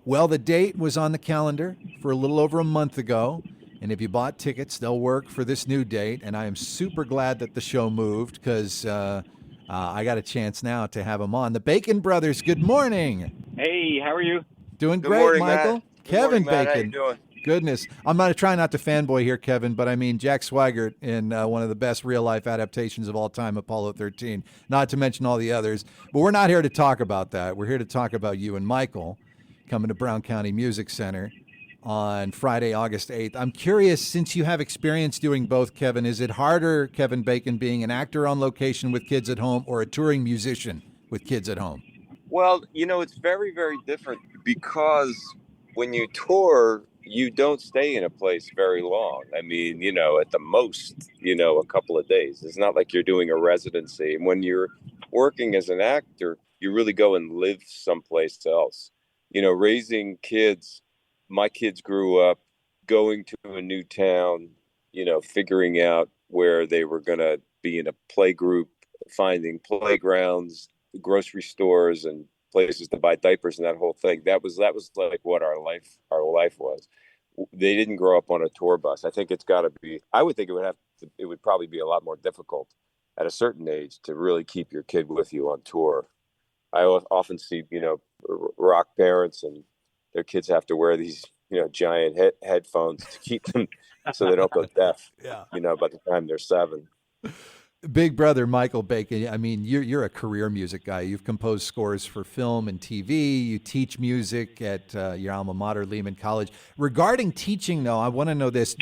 Well, the date was on the calendar for a little over a month ago. And if you bought tickets, they'll work for this new date. And I am super glad that the show moved because I got a chance now to have them on. The Bacon Brothers, good morning. Hey, how are you? Doing Good great, morning, Matt. Michael. Good morning, Kevin Matt. How you Bacon. doing? Goodness. I'm not trying not to fanboy here, Kevin, but I mean Jack Swigert in one of the best real life adaptations of all time, Apollo 13, not to mention all the others. But we're not here to talk about that. We're here to talk about you and Michael coming to Brown County Music Center on Friday, August 8th. I'm curious, since you have experience doing both, Kevin, is it harder, Kevin Bacon, being an actor on location with kids at home or a touring musician with kids at home? Well, it's very, very different because when you tour, you don't stay in a place very long. I mean, at the most, a couple of days. It's not like you're doing a residency. And when you're working as an actor, you really go and live someplace else. Raising kids, my kids grew up going to a new town, figuring out where they were going to be in a play group, finding playgrounds, grocery stores and places to buy diapers and that whole thing. That was like what our life was. They didn't grow up on a tour bus. I think it's got to be. I would think it would probably be a lot more difficult at a certain age to really keep your kid with you on tour. I often see rock parents and their kids have to wear these giant headphones to keep them so they don't go deaf. Yeah. By the time they're 7. Big brother Michael Bacon, I mean, you're a career music guy. You've composed scores for film and TV. You teach music at your alma mater, Lehman College. Regarding teaching, though, I want to know this.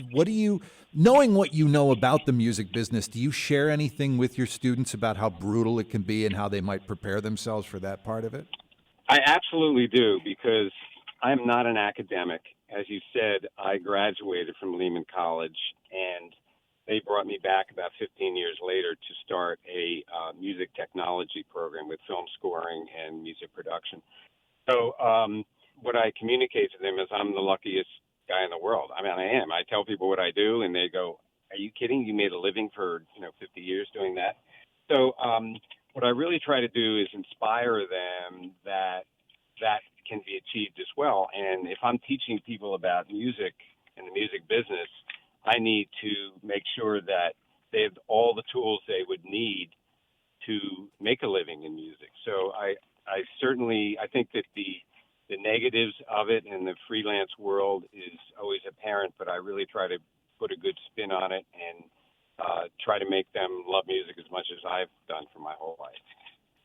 Knowing what you know about the music business, do you share anything with your students about how brutal it can be and how they might prepare themselves for that part of it? I absolutely do, because I'm not an academic. As you said, I graduated from Lehman College, and they brought me back about 15 years later to start a music technology program with film scoring and music production. So what I communicate to them is I'm the luckiest guy in the world. I mean, I am. I tell people what I do, and they go, "Are you kidding? You made a living for 50 years doing that?" So what I really try to do is inspire them that can be achieved as well. And if I'm teaching people about music and the music business, I need to make sure that they have all the tools they would need to make a living in music. So I think that the negatives of it in the freelance world is always apparent, but I really try to put a good spin on it and try to make them love music as much as I've done for my whole life.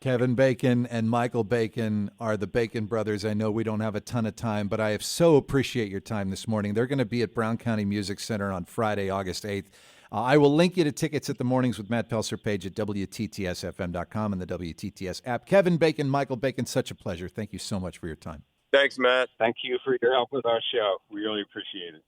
Kevin Bacon and Michael Bacon are the Bacon Brothers. I know we don't have a ton of time, but I so appreciate your time this morning. They're going to be at Brown County Music Center on Friday, August 8th. I will link you to Tickets at the Mornings with Matt Pelser page at WTTSFM.com and the WTTS app. Kevin Bacon, Michael Bacon, such a pleasure. Thank you so much for your time. Thanks, Matt. Thank you for your help with our show. We really appreciate it.